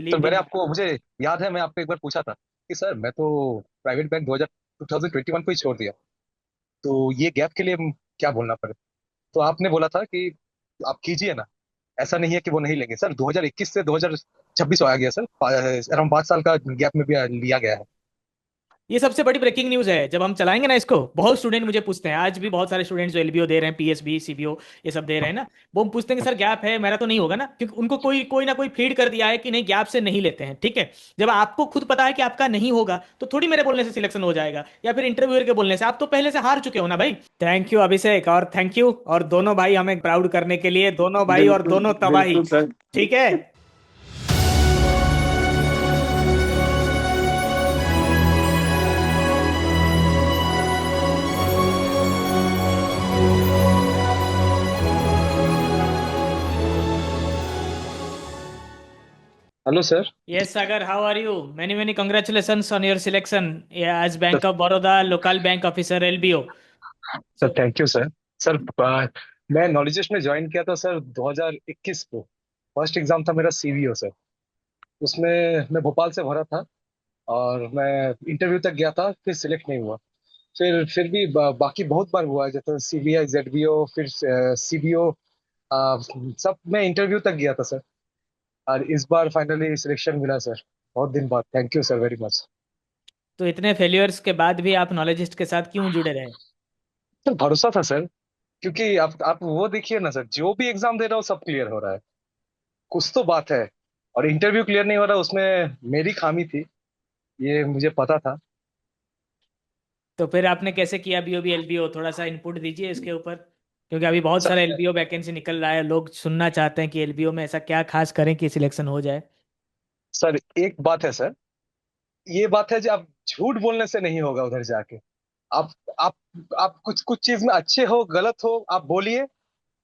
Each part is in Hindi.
सर बिलीव्ड इन मैंने माई। आपको, मुझे याद है मैं आपको एक बार पूछा था कि सर मैं तो प्राइवेट बैंक 2021 को ही छोड़ दिया, तो ये गैप के लिए क्या बोलना पड़े। तो आपने बोला था कि आप कीजिए ना, ऐसा नहीं है कि वो नहीं लेंगे। सर 2021 से 2026 आ गया सर, अराउंड 5 साल का गैप में भी लिया गया है। ये सबसे बड़ी ब्रेकिंग न्यूज़ है। जब हम चलाएंगे ना इसको, बहुत स्टूडेंट मुझे पूछते हैं, आज भी बहुत सारे स्टूडेंट्स जो एलबीओ दे रहे हैं, पीएसबी सीबीओ ये सब दे रहे हैं ना, वो पूछते हैं कि सर गैप है, मेरा तो नहीं होगा ना, क्योंकि उनको कोई कोई ना कोई फीड कर दिया है कि नहीं गैप से नहीं लेते हैं। ठीक है, जब आपको खुद पता है कि आपका नहीं होगा तो थोड़ी मेरे बोलने से सिलेक्शन हो जाएगा या फिर इंटरव्यूअर के बोलने से। आप तो पहले से हार चुके हो ना भाई। थैंक यू अभिषेक, और थैंक यू और दोनों भाई हमें प्राउड करने के लिए, दोनों भाई और बिल्कुल दोनों तबाही। बिल्कुल सर। ठीक है। Hello sir. Yes, Sagar, how are you? Many, many congratulations on your selection, yeah, as Bank of Baroda local bank officer LBO. Sir So, thank you sir. Sir मैं नॉलेजिस्ट में ज्वाइन किया था सर 2021 को। फर्स्ट एग्जाम था मेरा सीवीओ सर। उसमें मैं भोपाल से भरा था और मैं इंटरव्यू तक गया था, फिर सिलेक्ट नहीं हुआ। फिर भी बाकी बहुत बार हुआ है, जैसे सीबीआई जेडबीओ, फिर सीबीओ, सब में इंटरव्यू तक गया था सर। और इस बार फाइनली सिलेक्शन मिला सर, बहुत दिन बाद। Thank you sir very much. तो इतने फेल्यूर्स के बाद भी आप नॉलेजिस्ट के साथ क्यों जुड़े रहे? सर भरोसा था सर, क्योंकि आप वो देखिए ना सर, जो भी एग्जाम दे रहा हूँ सब क्लियर हो रहा है, कुछ तो बात है। और इंटरव्यू क्लियर नहीं हो रहा, उसमें मेरी खामी थी, ये मुझे पता था। तो फिर आपने कैसे किया बीओबी एलबीओ? थोड़ा सा इनपुट दीजिए इसके ऊपर, क्योंकि अभी बहुत सारा सर, एलबीओ वैकेंसी निकल रहा है, लोग सुनना चाहते हैं कि एलबीओ में ऐसा क्या खास करें कि सिलेक्शन हो जाए। सर एक बात है सर, ये बात है जो आप झूठ बोलने से नहीं होगा उधर जाके। आप आप आप कुछ कुछ चीज में अच्छे हो गलत हो, आप बोलिए,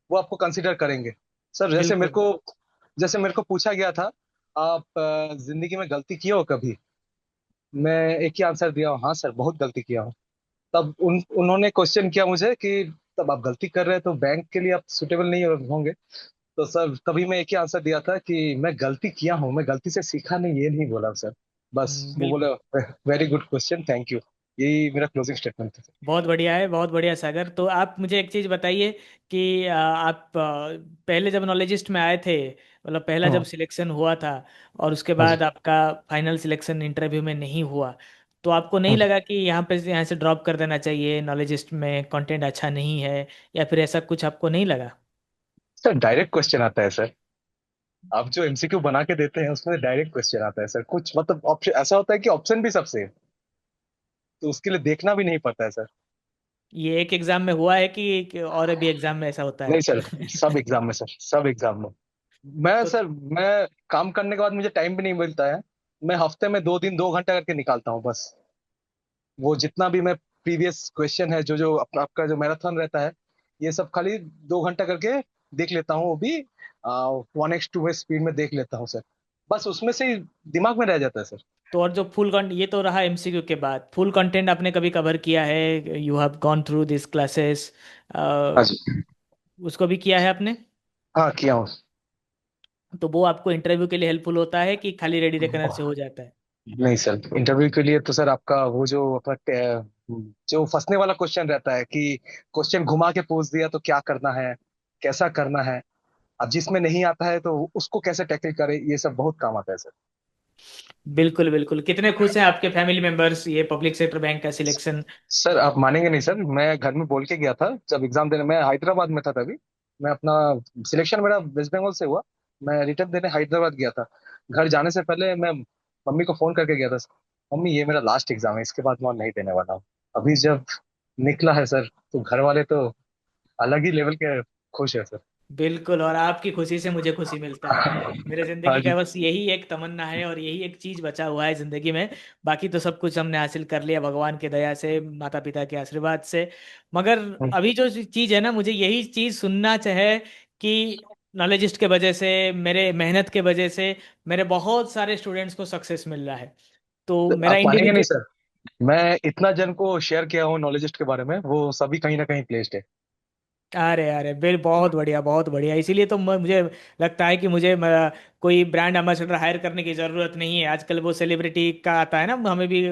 वो आपको कंसिडर करेंगे। सर बिल्कुल। जैसे मेरे को पूछा गया था, आप जिंदगी में गलती किए हो कभी? मैं एक ही आंसर दिया हूँ, हाँ सर बहुत गलती किया हूँ। तब उन्होंने क्वेश्चन किया मुझे कि तब आप गलती कर रहे हैं तो बैंक के लिए आप सुटेबल नहीं होंगे। तो सर तभी मैं एक ही आंसर दिया था कि मैं गलती किया हूँ, मैं गलती से सीखा नहीं, ये नहीं बोला सर। बस वो बोले बिल्कुल। Very good question, thank you. यही मेरा क्लोजिंग स्टेटमेंट था। बहुत बढ़िया है, बहुत बढ़िया सागर। तो आप मुझे एक चीज़ बताइए कि आप पहले जब नॉलेजिस्ट में आए थे, मतलब पहला जब हाँ सिलेक्शन हुआ था और उसके हाँ जी। बाद आपका फाइनल सिलेक्शन इंटरव्यू में नहीं हुआ, तो आपको नहीं हाँ जी। लगा कि यहाँ से ड्रॉप कर देना चाहिए, नॉलेजिस्ट में कंटेंट अच्छा नहीं है, या फिर ऐसा कुछ आपको नहीं लगा? सर डायरेक्ट क्वेश्चन आता है सर, आप जो एमसीक्यू बना के देते हैं उसमें डायरेक्ट क्वेश्चन आता है सर। कुछ मतलब ऑप्शन ऐसा होता है कि ऑप्शन भी सबसे है, तो उसके लिए देखना भी नहीं पड़ता है सर। ये एक एग्जाम में हुआ है कि और भी एग्जाम में ऐसा होता नहीं है? सर, सब एग्जाम में सर, सब एग्जाम में। मैं तो सर, मैं काम करने के बाद मुझे टाइम भी नहीं मिलता है। मैं हफ्ते में 2 दिन 2 घंटा करके निकालता हूँ बस। वो जितना भी मैं प्रीवियस क्वेश्चन है, जो जो आपका जो मैराथन रहता है, ये सब खाली 2 घंटा करके देख लेता हूँ, वो भी 1x2 में स्पीड में देख लेता हूँ सर। बस उसमें से ही दिमाग में रह जाता है सर। और जो फुल कंटेंट, ये तो रहा एमसीक्यू के बाद, फुल कंटेंट आपने कभी कवर किया है? You have gone through this classes, हाँ जी। उसको भी किया है आपने? हाँ किया हूँ। तो वो आपको इंटरव्यू के लिए हेल्पफुल होता है कि खाली रेडी reckoner से हो जाता है? नहीं सर, इंटरव्यू के लिए तो सर आपका वो जो अपना जो फंसने वाला क्वेश्चन रहता है कि क्वेश्चन घुमा के पूछ दिया तो क्या करना है, कैसा करना है, अब जिसमें नहीं आता है तो उसको कैसे टैकल करे, ये सब बहुत काम आता है सर। बिल्कुल बिल्कुल। कितने खुश हैं आपके फैमिली मेंबर्स ये पब्लिक सेक्टर बैंक का सिलेक्शन? सर आप मानेंगे नहीं सर, मैं घर में बोल के गया था जब एग्जाम देने, मैं हैदराबाद में था तभी। मैं अपना सिलेक्शन मेरा वेस्ट बंगाल से हुआ, मैं रिटर्न देने हैदराबाद गया था। घर जाने से पहले मैं मम्मी को फोन करके गया था, मम्मी ये मेरा लास्ट एग्जाम है, इसके बाद मैं और नहीं देने वाला हूँ। अभी जब निकला है सर, तो घर वाले तो अलग ही लेवल के खुश है सर। बिल्कुल, और आपकी खुशी से मुझे खुशी मिलता है। मेरे हाँ जिंदगी का जी। बस यही एक तमन्ना है और यही एक चीज बचा हुआ है जिंदगी में। बाकी तो सब कुछ हमने हासिल कर लिया भगवान की दया से, माता पिता के आशीर्वाद से। मगर अभी जो चीज है ना, मुझे यही चीज सुनना चाहे कि नॉलेजिस्ट के वजह से, मेरे मेहनत के वजह से, मेरे बहुत सारे स्टूडेंट्स को सक्सेस मिल रहा है। तो तो मेरा आप मानेंगे नहीं इंडिविजुअल। सर, मैं इतना जन को शेयर किया हूँ नॉलेजिस्ट के बारे में, वो सभी कहीं ना कहीं प्लेस्ड है। अरे अरे बिल, बहुत बढ़िया बहुत बढ़िया। इसीलिए तो मुझे लगता है कि मुझे कोई ब्रांड एम्बेसडर हायर करने की ज़रूरत नहीं है। आजकल वो सेलिब्रिटी का आता है ना, हमें भी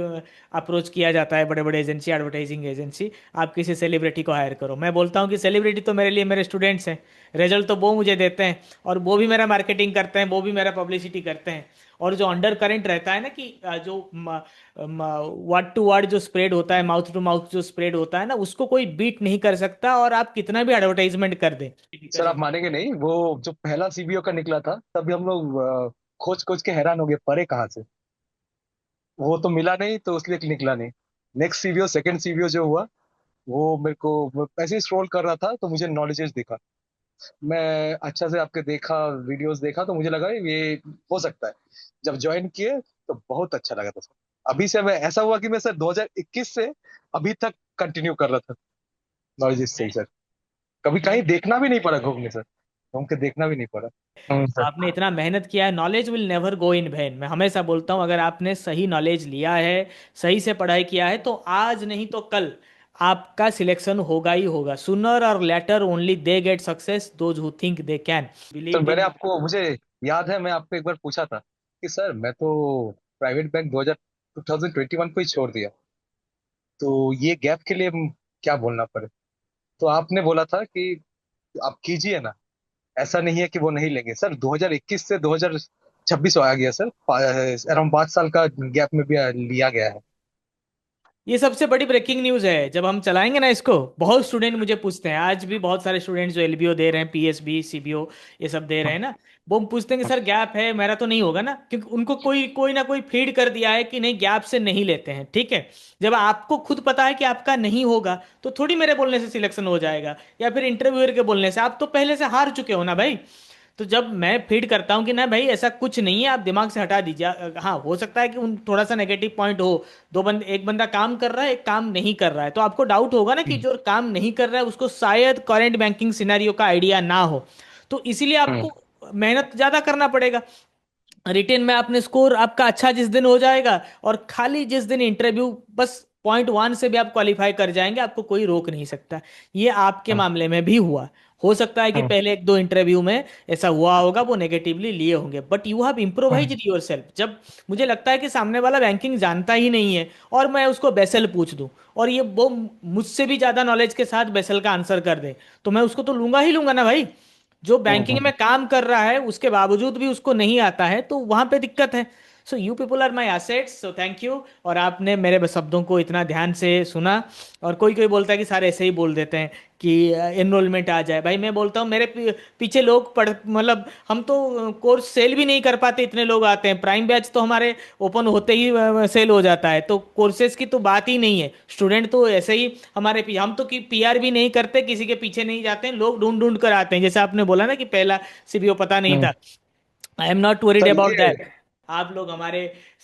अप्रोच किया जाता है, बड़े बड़े एजेंसी, एडवर्टाइजिंग एजेंसी, आप किसी सेलिब्रिटी को हायर करो। मैं बोलता हूँ कि सेलिब्रिटी तो मेरे लिए मेरे स्टूडेंट्स हैं, रिजल्ट तो वो मुझे देते हैं, और वो भी मेरा मार्केटिंग करते हैं, वो भी मेरा पब्लिसिटी करते हैं। और जो अंडर करंट रहता है ना कि जो वर्ड टू वर्ड जो स्प्रेड होता है, माउथ टू माउथ जो स्प्रेड होता है ना, उसको कोई बीट नहीं कर सकता, और आप कितना भी एडवर्टाइजमेंट कर दें। सर आप मानेंगे नहीं, वो जो पहला सीबीओ का निकला था तभी हम लोग खोज खोज के हैरान हो गए, परे कहाँ से। वो तो मिला नहीं तो उसलिए निकला नहीं। नेक्स्ट सीबीओ, सेकंड सीबीओ जो हुआ, वो मेरे को, मैं ऐसे ही स्क्रॉल कर रहा था तो मुझे नॉलेजेस दिखा। मैं अच्छा से आपके देखा, वीडियोस देखा, तो मुझे लगा ये हो सकता है। जब ज्वाइन किए तो बहुत अच्छा लगा था सर। अभी से मैं, ऐसा हुआ कि मैं सर 2021 से अभी तक कंटिन्यू कर रहा था नॉलेजेस से ही सर। कभी कहीं मैंने देखना भी नहीं पड़ा घूमने सर, घूम के देखना भी नहीं पड़ा। सर। आपने इतना मेहनत किया है, knowledge will never go in when. मैं हमेशा बोलता हूँ, अगर आपने सही नॉलेज लिया है, सही से पढ़ाई किया है, तो आज नहीं तो कल आपका सिलेक्शन होगा ही होगा। सुनर और later only they get success those who think they can. Sir believe मैंने इन। आपको, मुझे याद है मैं आपको एक बार पूछा था कि सर मैं तो प्राइवेट बैंक 2021 को ही छोड़ दिया, तो ये गैप के लिए क्या बोलना पड़े। तो आपने बोला था कि आप कीजिए ना, ऐसा नहीं है कि वो नहीं लेंगे सर। 2021 से 2026 आ गया सर, अराउंड 5 साल का गैप में भी लिया गया है। ये सबसे बड़ी ब्रेकिंग न्यूज़ है। जब हम चलाएंगे ना इसको, बहुत स्टूडेंट मुझे पूछते हैं, आज भी बहुत सारे स्टूडेंट जो एलबीओ दे रहे हैं, पीएसबी, सीबीओ, ये सब दे रहे हैं ना, वो पूछते हैं कि सर गैप है, मेरा तो नहीं होगा ना, क्योंकि उनको कोई कोई ना कोई फीड कर दिया है कि नहीं, गैप से नहीं लेते हैं। ठीक है, जब आपको खुद पता है कि आपका नहीं होगा, तो थोड़ी मेरे बोलने से सिलेक्शन हो जाएगा, या फिर इंटरव्यूअर के बोलने से। आप तो पहले से हार चुके हो ना भाई। तो जब मैं फीड करता हूँ कि ना भाई ऐसा कुछ नहीं है, आप दिमाग से हटा दीजिए। हाँ, हो सकता है कि उन थोड़ा सा नेगेटिव पॉइंट हो, दो बंद एक बंदा काम कर रहा है, एक काम नहीं कर रहा है, तो आपको डाउट होगा ना कि हम्म। जो काम नहीं कर रहा है उसको शायद करंट बैंकिंग सिनेरियो का आइडिया ना हो। तो इसीलिए हम्म। आपको मेहनत ज्यादा करना पड़ेगा। रिटेन में आपने स्कोर आपका अच्छा जिस दिन हो जाएगा, और खाली जिस दिन इंटरव्यू बस पॉइंट 1 से भी आप क्वालिफाई कर जाएंगे, आपको कोई रोक नहीं सकता। ये आपके हम्म। मामले में भी हुआ। हो सकता है कि हम्म। पहले एक दो इंटरव्यू में ऐसा हुआ होगा, वो नेगेटिवली लिए होंगे, but you have hmm. Improvised your self. जब मुझे लगता है कि सामने वाला बैंकिंग जानता ही नहीं है, और मैं उसको बेसल पूछ दूं, और ये वो मुझसे भी ज्यादा नॉलेज के साथ बेसल का आंसर कर दे, तो मैं उसको तो लूंगा ही लूंगा ना भाई। जो बैंकिंग में हम्म। काम कर रहा है उसके बावजूद भी उसको नहीं आता है, तो वहां पे दिक्कत है। So you people are my assets, so thank you. और आपने मेरे शब्दों को इतना ध्यान से सुना। और कोई कोई बोलता है कि सारे ऐसे ही बोल देते हैं कि एनरोलमेंट आ जाए। भाई मैं बोलता हूँ, मेरे पीछे लोग पढ़, मतलब हम तो कोर्स सेल भी नहीं कर पाते, इतने लोग आते हैं। प्राइम बैच तो हमारे ओपन होते ही सेल हो जाता है, तो कोर्सेज की तो बात ही नहीं है। स्टूडेंट तो ऐसे ही हमारे हम तो पीआर भी नहीं करते, किसी के पीछे नहीं जाते हैं, लोग ढूंढ ढूंढ कर आते हैं। जैसे आपने बोला ना कि पहला सीबीओ पता नहीं हम्म। था, I am not worried sir about ये, दैट। आप लोग हमारे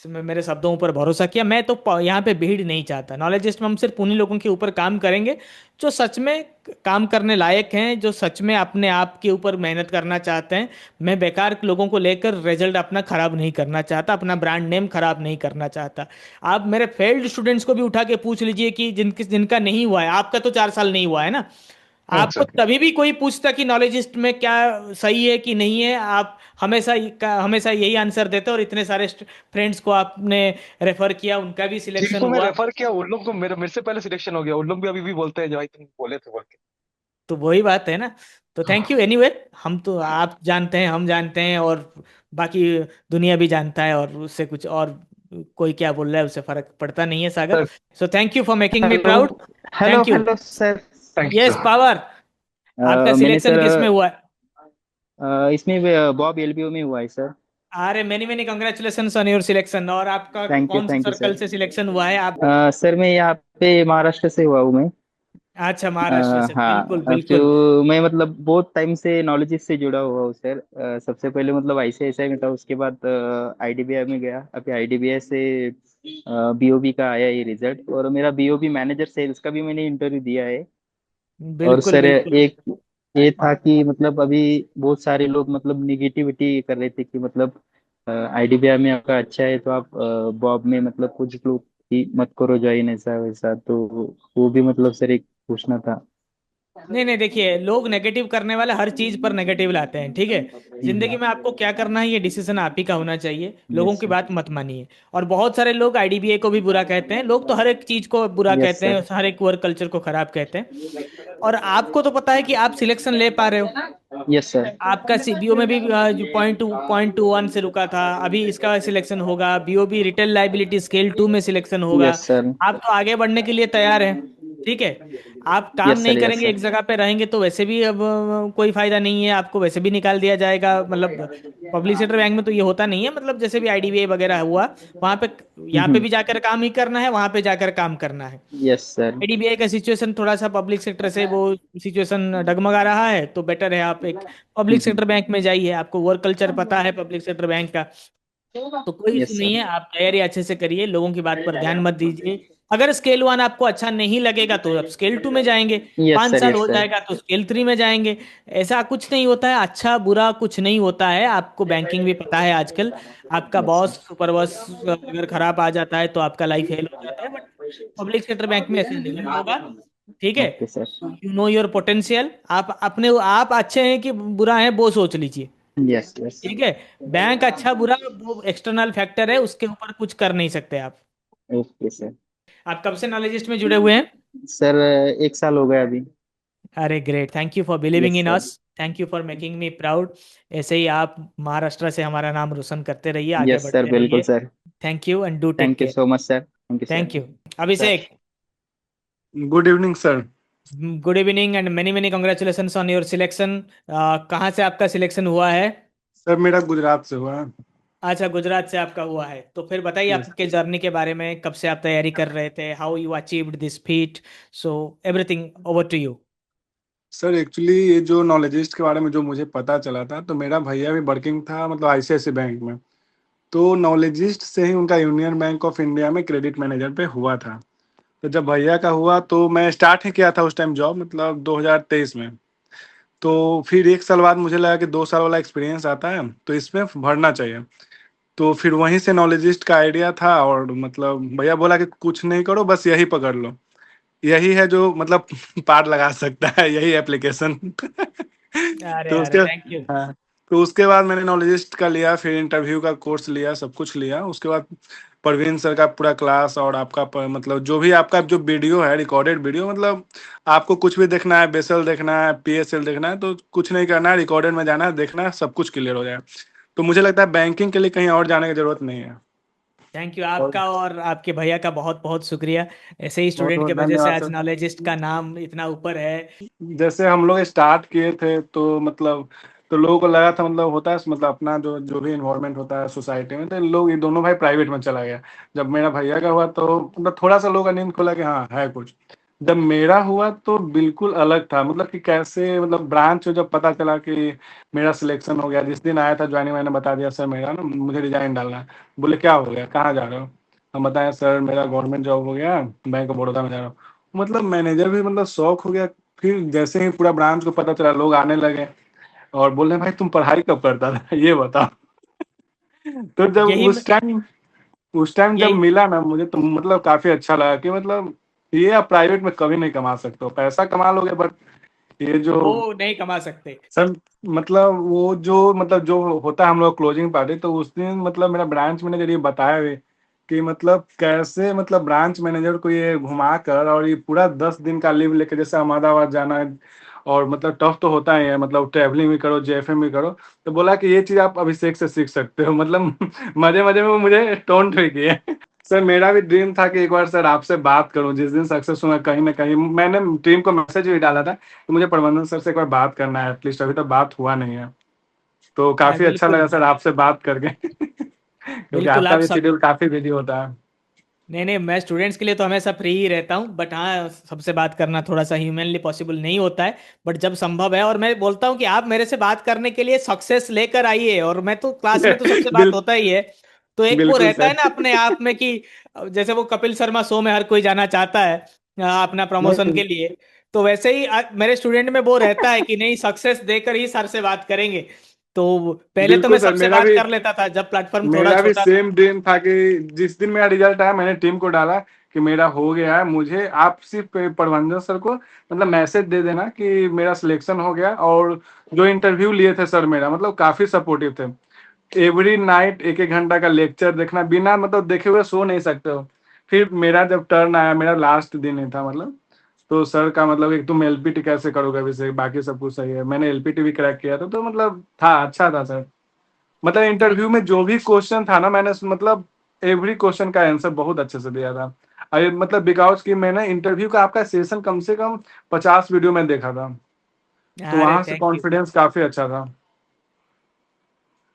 मेरे शब्दों पर भरोसा किया। मैं तो यहाँ पे भीड़ नहीं चाहता। नॉलेजिस्ट में हम सिर्फ उन्हीं लोगों के ऊपर काम करेंगे जो सच में काम करने लायक हैं, जो सच में अपने आप के ऊपर मेहनत करना चाहते हैं। मैं बेकार के लोगों को लेकर रिजल्ट अपना खराब नहीं करना चाहता, अपना ब्रांड नेम खराब नहीं करना चाहता। आप मेरे फेल्ड स्टूडेंट्स को भी उठा के पूछ लीजिए कि जिनका नहीं हुआ है। आपका तो 4 साल नहीं हुआ है ना। आपको सर। तभी भी कोई पूछता कि नॉलेजिस्ट में क्या सही है कि नहीं है, आप हमेशा हमेशा यही आंसर देते, और इतने सारे फ्रेंड्स को आपने रेफर किया, उनका भी सिलेक्शन जिनको मैं हुआ। रेफर किया उन लोग को, मेरे मेरे से पहले सिलेक्शन हो गया। उन लोग भी अभी भी बोलते हैं जो भाई तुम बोले थे बोल के। तो वही बात है ना। तो थैंक यू एनीवे। हम तो, आप जानते हैं, हम जानते हैं, और बाकी दुनिया भी जानता है, और उससे कुछ और कोई क्या बोल रहा है उससे फर्क पड़ता नहीं है, Sagar. Sir. So thank you for making me hello. Proud. Hello thank you. Hello sir. Thank you yes sir. Power. आपका मैंने सिलेक्शन सर किस में हुआ है? इसमें बॉब एलबीओ में हुआ है सर। अरे many many congratulation on your selection. और आपका कौन से थैंक यू सर्कल सर। से सिलेक्शन हुआ है आप? सर मैं यहाँ पे महाराष्ट्र से हुआ हूँ मैं। अच्छा, महाराष्ट्र से, बिल्कुल हाँ बिल्कुल। तो मैं मतलब बहुत टाइम से नॉलेज से जुड़ा हुआ हूँ सर। सबसे पहले मतलब आईसीआईसीआई में था, उसके बाद आईडीबीआई में गया। अभी आईडीबीआई से बीओबी का आया ये रिजल्ट, और मेरा बीओबी मैनेजर सेल्स का भी मैंने इंटरव्यू दिया है। और बिल्कुल सर बिल्कुल। एक ये था कि मतलब अभी बहुत सारे लोग मतलब निगेटिविटी कर रहे थे कि मतलब आईडीबीआई में आपका अच्छा है तो आप बॉब में मतलब कुछ लोग ही मत करो ज्वाइन, ऐसा वैसा। तो वो भी मतलब सर एक पूछना था। नहीं नहीं, देखिए लोग नेगेटिव करने वाले हर चीज पर नेगेटिव लाते हैं, ठीक है। जिंदगी में आपको क्या करना है ये डिसीजन आप ही का होना चाहिए, लोगों यस की सर। बात मत मानिए। और बहुत सारे लोग आईडीबीआई को भी बुरा कहते हैं, लोग तो हर एक चीज को बुरा यस कहते हैं, सर। हर एक वर्क कल्चर को खराब कहते हैं। और आपको तो पता है कि आप सिलेक्शन ले पा रहे हो। Yes sir. आपका सीबीओ में भी जो पॉइंट 21 से रुका था, अभी इसका सिलेक्शन होगा, बीओबी रिटेल लाइबिलिटी स्केल 2 में सिलेक्शन होगा। Yes sir. आप तो आगे बढ़ने के लिए तैयार हैं, ठीक है। आप काम यस नहीं सर। यस करेंगे, सर। एक जगह पे रहेंगे तो वैसे भी अब कोई फायदा नहीं है, आपको वैसे भी निकाल दिया जाएगा। मतलब पब्लिक सेक्टर बैंक में तो ये होता नहीं है, मतलब जैसे भी आईडीबीआई वगैरह हुआ, वहां पे यहाँ पे भी जाकर काम ही करना है, वहां पे जाकर काम करना है। Yes sir. आईडीबीआई का सिचुएशन थोड़ा सा पब्लिक सेक्टर से वो सिचुएशन डगमगा रहा है, तो बेटर है आप एक पब्लिक सेक्टर बैंक में जाइए, आपको वर्क कल्चर पता है पब्लिक सेक्टर बैंक का। तो कोई इशू यस नहीं सर। है, आप तैयारी अच्छे से करिए, लोगों की बात पर ध्यान मत दीजिए। अगर स्केल 1 आपको अच्छा नहीं लगेगा तो आप स्केल 2 में जाएंगे। यस 5 साल सर। हो जाएगा तो स्केल 3 में जाएंगे। ऐसा कुछ नहीं होता है, अच्छा बुरा कुछ नहीं होता है, आपको बैंकिंग भी पता है आजकल। आपका yes boss sir. Super boss अगर खराब आ जाता है तो आपका लाइफ हेल हो जाता है, बट पब्लिक सेक्टर बैंक में ऐसा नहीं होगा, ठीक है। Okay sir. You know your potential, आप अपने आप अच्छे हैं कि बुरा है वो सोच लीजिए, यस यस। ठीक है। बैंक अच्छा बुरा वो एक्सटर्नल फैक्टर है, उसके ऊपर कुछ कर नहीं सकते आप। Okay sir. आप कब से नॉलेजिस्ट में जुड़े हुए हैं? सर 1 साल हो गया अभी। अरे great, thank you for believing yes in sir. Us, thank you for making me proud. ऐसे ही आप महाराष्ट्र से हमारा नाम रोशन करते रहिए, आगे यस सर, बढ़ते बिल्कुल रहिए। Sir. Thank you and do take thank you care. So much sir, thank you thank sir. You. Abhishek, good evening sir. Good evening and many many congratulations on your selection. कहाँ से आपका सिलेक्शन हुआ है? सर मेरा गुजरात से हुआ है। अच्छा, गुजरात से आपका हुआ है, तो फिर बताइए यस आपके जर्नी के बारे में, कब से आप तैयारी कर रहे थे, how you achieved this feat, so everything over to you. Sir, actually ये जो नॉलेजिस्ट के बारे में जो मुझे पता चला था, तो मेरा भैया भी वर्किंग था मतलब आईसीआईसी बैंक में। तो नॉलेजिस्ट से ही उनका यूनियन बैंक ऑफ इंडिया में क्रेडिट मैनेजर पे हुआ था। तो जब भैया का हुआ तो मैं स्टार्ट ही किया था उस टाइम जॉब, मतलब 2023 में। तो फिर 1 साल बाद मुझे लगा कि 2 साल वाला एक्सपीरियंस आता है तो इसमें भरना चाहिए। तो फिर वहीं से नॉलेजिस्ट का आइडिया था, और मतलब भैया बोला कि कुछ नहीं करो, बस यही पकड़ लो, यही है जो मतलब पार लगा सकता है, यही एप्लीकेशन। अरे तो उसके अरे, थैंक यू। हाँ, तो उसके बाद मैंने नॉलेजिस्ट का लिया, फिर इंटरव्यू का कोर्स लिया, सब कुछ लिया। उसके बाद परवीन सर का पूरा क्लास, और आपका मतलब जो भी आपका जो वीडियो है, रिकॉर्डेड वीडियो, मतलब आपको कुछ भी देखना है, बेसल देखना है, पीएसएल देखना है, तो कुछ नहीं करना है, रिकॉर्डेड में जाना है, देखना है, सब कुछ क्लियर हो जाए। तो मुझे लगता है बैंकिंग के लिए कहीं और जाने की जरूरत नहीं है। थैंक यू और आपका और आपके भैया का बहुत बहुत शुक्रिया। ऐसे ही बहुत स्टूडेंट के बहुत वजह से धन्यवाद आज सर। नॉलेजिस्ट का नाम इतना ऊपर है। जैसे हम लोग स्टार्ट किए थे तो मतलब, तो लोगों को लगा था मतलब होता है मतलब अपना जो जो भी इन्वायरमेंट होता है सोसाइटी में, तो लोग ये दोनों भाई प्राइवेट में चला गया। जब मेरा भैया का हुआ तो मतलब थोड़ा सा लोगों का नींद खुला कि हाँ है कुछ। जब मेरा हुआ तो बिल्कुल अलग था, मतलब कि कैसे मतलब ब्रांच में जब पता चला कि मेरा सिलेक्शन हो गया, जिस दिन आया था ज्वाइनिंग, मैंने बता दिया सर मेरा ना मुझे रिजाइन डालना है। बोले क्या हो गया, कहाँ जा रहे हो? हम बताया सर मेरा गवर्नमेंट जॉब हो गया, बैंक ऑफ बड़ौदा में जा रहा हूँ। मतलब मैनेजर भी मतलब शौक हो गया। फिर जैसे ही पूरा ब्रांच को पता चला, लोग आने लगे और बोल रहे भाई तुम पढ़ाई कब करता था ये बताओ। तो जब यही उस टाइम जब यही मिला ना मुझे, तो मतलब काफी अच्छा लगा कि मतलब ये आप प्राइवेट में कभी नहीं कमा सकते हो, पैसा कमा लोगे बट ये जो वो नहीं कमा सकते। सर मतलब वो जो मतलब जो होता है हम लोग क्लोजिंग पार्टी, तो उस दिन मतलब मेरा ब्रांच मैनेजर ये बताया हुए कि मतलब कैसे मतलब ब्रांच मैनेजर को ये घुमा कर और ये पूरा 10 दिन का लीव लेके जैसे अहमदाबाद जाना है, और मतलब टफ तो होता ही है, मतलब ट्रैवलिंग भी करो, जेएफएम भी करो। तो बोला कि ये चीज आप अभिषेक से सीख सकते हो, मतलब मजे मजे में वो मुझे टोंट भी किए। सर मेरा भी ड्रीम था कि एक बार सर आपसे बात करूं, जिस दिन सक्सेस हुआ कहीं ना कहीं मैंने टीम को मैसेज भी डाला था तो मुझे प्रबंधन सर से एक बार बात करना है, एटलीस्ट अभी तक बात हुआ नहीं है। तो काफी अच्छा बिल्कुल लगा सर आपसे बात करके। क्योंकि बिल्कुल, आपका आप भी सब। शेड्यूल काफी बिजी होता है। नहीं नहीं, मैं स्टूडेंट्स के लिए तो हमेशा फ्री ही रहता हूँ, बट हाँ सबसे बात करना थोड़ा सा ह्यूमनली पॉसिबल नहीं होता है, बट जब संभव है, और मैं बोलता हूँ कि आप मेरे से बात करने के लिए सक्सेस लेकर आइए, और मैं तो क्लास में तो सबसे बात बिल, होता ही है। तो एक वो बिल्कुल रहता है सर। ना अपने आप में कि जैसे वो कपिल शर्मा शो में हर कोई जाना चाहता है अपना प्रमोशन नहीं के लिए, तो वैसे ही मेरे स्टूडेंट में वो रहता है कि नहीं, सक्सेस देकर ही सर से बात करेंगे। तो पहले तो मैं बिल्कुल सर, सबसे बात कर लेता था जब प्लेटफॉर्म थोड़ा मेरा भी छोटा था। सेम ड्रीम था कि जिस दिन मेरा रिजल्ट आया मैंने टीम को डाला कि मेरा हो गया है, मुझे आप सिर्फ प्रबंधन सर को मतलब मैसेज दे देना कि मेरा सिलेक्शन हो गया। और जो इंटरव्यू लिए थे सर मेरा मतलब काफी सपोर्टिव थे। एवरी नाइट एक एक घंटा का लेक्चर देखना, बिना मतलब देखे हुए सो नहीं सकते हो। फिर मेरा जब टर्न आया, मेरा लास्ट दिन ही था मतलब, तो सर का मतलब एक तुम एलपीटी कैसे करोगे, अभिषेक बाकी सब कुछ सही है, मैंने एलपीटी भी क्रैक किया था, तो मतलब था अच्छा था सर। मतलब थैंक इंटरव्यू में जो भी क्वेश्चन था ना, मैंने मतलब एवरी क्वेश्चन का आंसर बहुत अच्छे से दिया था। अरे मतलब बिकॉज कि मैंने इंटरव्यू का आपका सेशन कम से कम 50 वीडियो में देखा था, तो अरे वहां से थैंक यू, कॉन्फिडेंस काफी अच्छा था।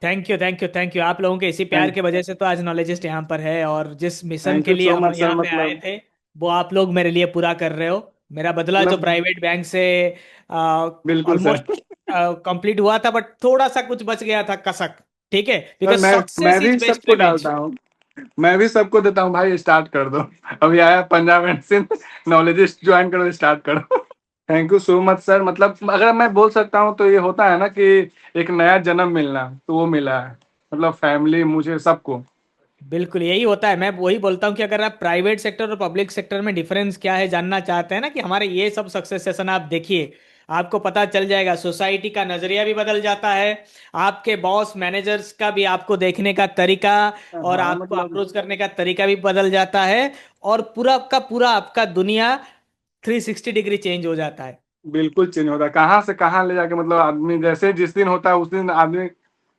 Thank you, thank you, thank you. आप लोगों के इसी प्यार थैंक की वजह से तो आज नॉलेजिस्ट यहाँ पर है, और जिस मिशन थैंक के यू लिए सो हम मच सर। यहाँ पे आए मतलब थे वो आप लोग मेरे लिए पूरा कर रहे हो। मेरा बदला जो मतलब प्राइवेट बैंक से बिल्कुल सर। ऑलमोस्ट कंप्लीट हुआ था, बट थोड़ा सा कुछ बच गया था कसक। ठीक है, सर बिकॉज मैं सक्सेस भी इज बेस्ट सबको रिवेंज। डालता हूँ, मैं भी सबको देता हूँ भाई, स्टार्ट कर दो। अभी आया पंजाब एंड सिंध, नॉलेजिस्ट ज्वाइन करो, स्टार्ट करो। Thank you so much sir. मतलब अगर मैं बोल सकता हूँ तो ये होता है ना कि एक नया जन्म मिलना, तो वो मिला है मतलब फैमिली मुझे सबको। बिल्कुल यही होता है। मैं वही बोलता हूँ कि अगर आप प्राइवेट सेक्टर और पब्लिक सेक्टर में डिफरेंस क्या है जानना चाहते हैं ना, कि हमारे ये सब सक्सेस सेशन आप देखिए, आपको पता चल जाएगा। सोसाइटी का नजरिया भी बदल जाता है, आपके बॉस मैनेजर्स का भी आपको देखने का तरीका और हाँ आपको मतलब अप्रोच करने का तरीका भी बदल जाता है, और पूरा का पूरा आपका दुनिया 360 डिग्री चेंज हो जाता है। बिल्कुल चेंज होता है, कहाँ से कहाँ ले जाके मतलब आदमी जैसे जिस दिन होता है उस दिन आदमी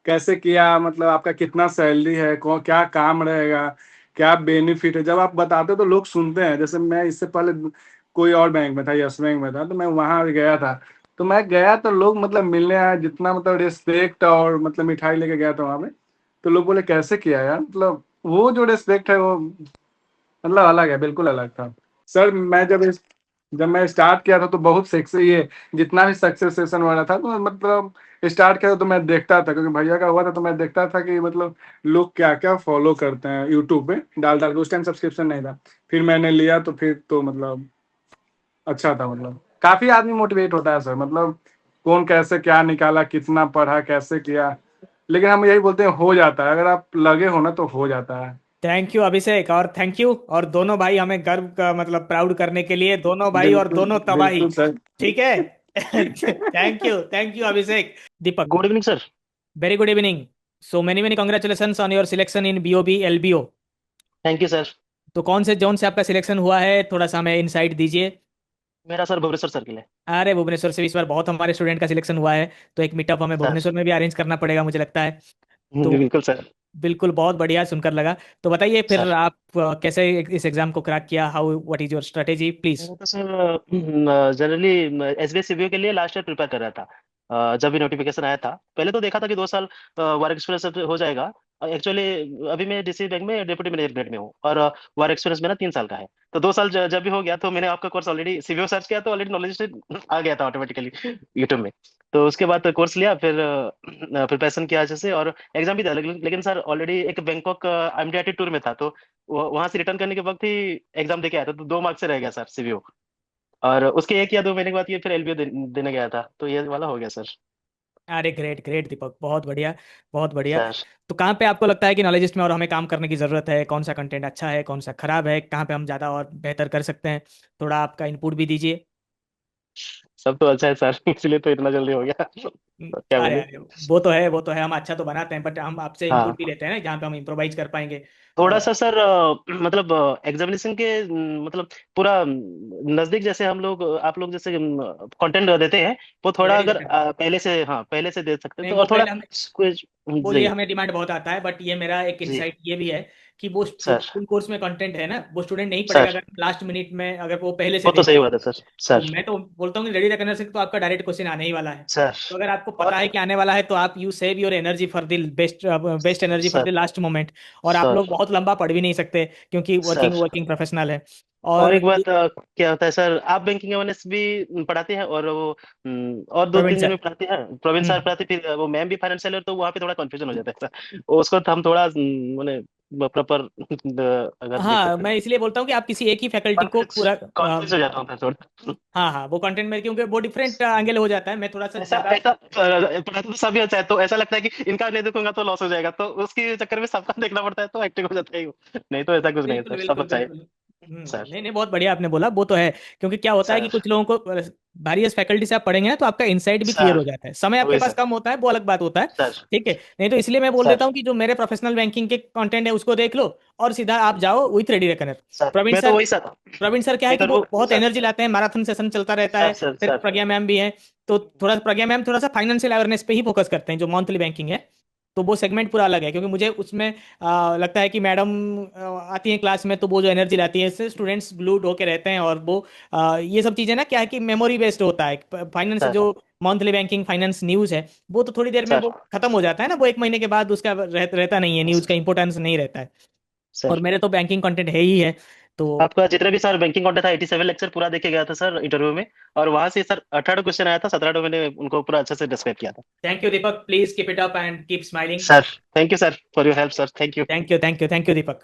कैसे किया, मतलब आपका कितना सैलरी है, कौन क्या काम रहेगा, क्या बेनिफिट है, जब आप बताते हो तो लोग सुनते हैं। जैसे मैं इससे पहले कोई और बैंक में था, यस बैंक में था, तो मैं वहां गया था, तो मैं गया तो लोग मतलब मिलने आए, जितना मतलब रिस्पेक्ट और मतलब मिठाई लेके गया था वहां पे, तो लोग बोले कैसे किया यार, मतलब वो जो रिस्पेक्ट है वो मतलब अलग है, बिल्कुल अलग था। सर मैं जब मैं स्टार्ट किया था तो बहुत सेक्सी ये जितना भी सक्सेस सेशन हो रहा था, तो मतलब स्टार्ट किया था तो मैं देखता था, क्योंकि भैया का हुआ था, तो मैं देखता था कि मतलब लोग क्या क्या फॉलो करते हैं यूट्यूब पे डाल डाल के। उस टाइम सब्सक्रिप्शन नहीं था, फिर मैंने लिया तो फिर तो मतलब अच्छा था। मतलब काफी आदमी मोटिवेट होता है सर, मतलब कौन कैसे क्या निकाला, कितना पढ़ा, कैसे किया, लेकिन हम यही बोलते हैं हो जाता है, अगर आप लगे हो ना तो हो जाता है। थैंक यू अभिषेक, और थैंक यू, और दोनों भाई हमें गर्व का मतलब प्राउड करने के लिए, दोनों भाई और बिल्कुल दोनों तबाही। बिल्कुल सर। ठीक है। Thank you Abhishek. Deepak, good evening sir. Very good evening. So many many congratulation on your selection in BOB LBO. Thank you sir. तो कौन से जोन से आपका सिलेक्शन हुआ है, थोड़ा सा हमें इंसाइट दीजिए। मेरा सर भुवनेश्वर सर्किल है। अरे भुवनेश्वर से भी इस बार बहुत हमारे स्टूडेंट का सिलेक्शन हुआ है, तो एक मीटअप हमें सर भुवनेश्वर में भी अरेंज करना पड़ेगा मुझे लगता है। तो बिल्कुल सर। बिल्कुल, बहुत बढ़िया सुनकर लगा। तो बताइए फिर सर आप कैसे इस एग्जाम को क्रैक किया, how what is your strategy please. मैं तो सर जनरली एसबीएस सीबीओ के लिए लास्ट ईयर प्रिपेयर कर रहा था। जब भी नोटिफिकेशन आया था, पहले तो देखा था कि 2 साल वर्क एक्सपीरियंस हो जाएगा। एक्चुअली अभी मैं डीसी बैंक में डिप्यूटी मैनेजर ग्रेड में हूँ, और वर्क एक्सपीरियंस मेरा 3 साल का है। तो 2 साल जब भी हो गया, तो मैंने आपका कोर्स ऑलरेडी सीबीओ सर्च किया, तो ऑलरेडी नॉलेज आ गया था ऑटोमेटिकली यूट्यूब में। तो उसके बाद कोर्स लिया, फिर प्रिपरेशन किया अच्छे से, और एग्जाम भी था। लेकिन सर ऑलरेडी एक बैंकॉक एमडीआरटी टूर में था, तो वहां से रिटर्न करने के वक्त ही एग्जाम देके आया था, तो 2 मार्क्स से रह गया सर सीबीओ। और उसके 1 या 2 महीने के बाद ये फिर एलबीओ देने गया था, तो ये वाला हो गया सर। अरे ग्रेट ग्रेट दीपक, बहुत बढ़िया, बहुत बढ़िया। सर तो कहाँ पे आपको लगता है कि नॉलेजिस्ट में और हमें काम करने की ज़रूरत है, कौन सा कंटेंट अच्छा है, कौन सा खराब है, कहाँ पे हम ज़्यादा और बेहतर कर सकते हैं, थोड़ा आपका इनपुट भी दीजिए। सब तो अच्छा है सर इसलिए तो इतना जल्दी हो गया तो क्या अरे बोले। अरे, वो तो है, वो तो है, हम अच्छा तो बनाते हैं, बट हम आपसे इनपुट भी हाँ, लेते हैं ना, जहाँ पे हम इम्प्रोवाइज कर पाएंगे। थोड़ा और सा सर मतलब एग्जामिनेशन के मतलब पूरा नजदीक, जैसे हम लोग आप लोग जैसे कंटेंट देते हैं, वो थोड़ा तैयारी अगर करते हैं। पहले से, हाँ पहले से दे सकते हैं नहीं, तो, वो और थोड़ा पहले हम, कुछ वो ये जी। हमें डिमांड बहुत आता है, बट ये मेरा एक जी इनसाइट ये भी है कि वो जो सर। फुल कोर्स में कंटेंट है ना, वो स्टूडेंट नहीं पढ़ेगा सर अगर लास्ट मिनट में अगर वो पहले से वो तो देख सही ले। बात है सर। तो सर मैं तो बोलता हूँ कि रेडी रखने से तो आपका डायरेक्ट क्वेश्चन आने ही वाला है। सर तो अगर आपको और पता है कि आने वाला है, तो आप you save your energy for the best, best energy for the sir. Last moment. और आप लोग सर बहुत लंबा पढ़ भी नहीं सकते, क्योंकि वर्किंग सर वर्किंग प्रोफेशनल है। और और एक बात क्या होता है सर, आप बैंकिंग अवेयरनेस भी पढ़ाते हैं, और वो और दो प्रवीण तीन जन सर। भी पढ़ाते हैं, प्रवीण सर हम्म। पढ़ाते, फिर वो मैम भी फाइनेंशियल है, तो वहाँ पे थोड़ा कंफ्यूजन हो जाता है सर। उसको तो हम थोड़ा मैंने प्रॉपर अगर देख हाँ, सकते हैं मैं इसलिए बोलता हूँ कि आप किसी एक ही फैकल्टी को कॉन्फ्यूज पूरा कॉन्फ्यूज हो जाता हूँ मैं थोड़ा। हाँ हाँ, वो कंटेंट में, क्योंकि वो डिफरेंट एंगल हो जाता है, मैं थोड़ा सा ऐसा ज्यादा। ऐसा पढ़ाते तो सभी अच्छा है, तो ऐसा लगता है कि इनका नहीं देखूंगा तो लॉस हो जाएगा, तो उसके चक्कर में सबका देखना पड़ता है, तो एक्टिव हो जाता है वो। नहीं तो ऐसा कुछ नहीं है बिल्कुल सर, सब बिल्कुल अच्छा है। बिल्कुल। सर। नहीं नहीं, बहुत बढ़िया आपने बोला, वो तो है। क्योंकि क्या होता है कि सर। कुछ लोगों को वेरियस फैकल्टी से आप पढ़ेंगे ना, तो आपका इंसाइट भी क्लियर सर। हो जाता है। समय आपके वही पास सर। कम होता है, वो अलग बात होता है। सर। ठीक है, नहीं तो इसलिए मैं बोल सर। देता हूँ कि जो मेरे प्रोफेशनल बैंकिंग के कंटेंट है उसको देख लो, और सीधा आप जाओ with ready reckoner. Sir Praveen मैं तो सर, वही सर प्रवीण सर क्या है कि वो इंटरव्यू बहुत सर। एनर्जी लाते हैं, मैराथन सेशन चलता रहता सर है। सर फिर सर प्रज्ञा मैम भी हैं, तो थोड़ा प्रज्ञा मैम थोड़ा सा फाइनेंशियल अवेयरनेस पे ही फोकस करते हैं, जो मंथली बैंकिंग है। तो वो सेगमेंट पूरा अलग है, क्योंकि मुझे उसमें लगता है कि मैडम आती हैं क्लास में, तो वो जो एनर्जी लाती है, इससे स्टूडेंट्स ग्लूड होके रहते हैं। और वो ये सब चीज़ें ना, क्या है कि मेमोरी बेस्ड होता है फाइनेंस, सर। जो मंथली बैंकिंग फाइनेंस न्यूज़ है, वो तो थोड़ी देर में सर। वो खत्म हो जाता है ना, वो एक महीने के बाद उसका रहता नहीं है, न्यूज़ का इंपॉर्टेंस नहीं रहता है। और सर मेरे तो बैंकिंग कंटेंट है ही है। तो आपका जितने भी सर बैंकिंग कंटेंट था 87 लेक्चर पूरा देखे गया था सर इंटरव्यू में। और वहां से सर 18 क्वेश्चन आया था, 17 मैंने उनको पूरा अच्छे से डिस्क्राइब किया था। Thank you Deepak, please keep it up and keep smiling. Sir thank you sir for your help sir, thank you. Thank you, thank you, thank you Deepak.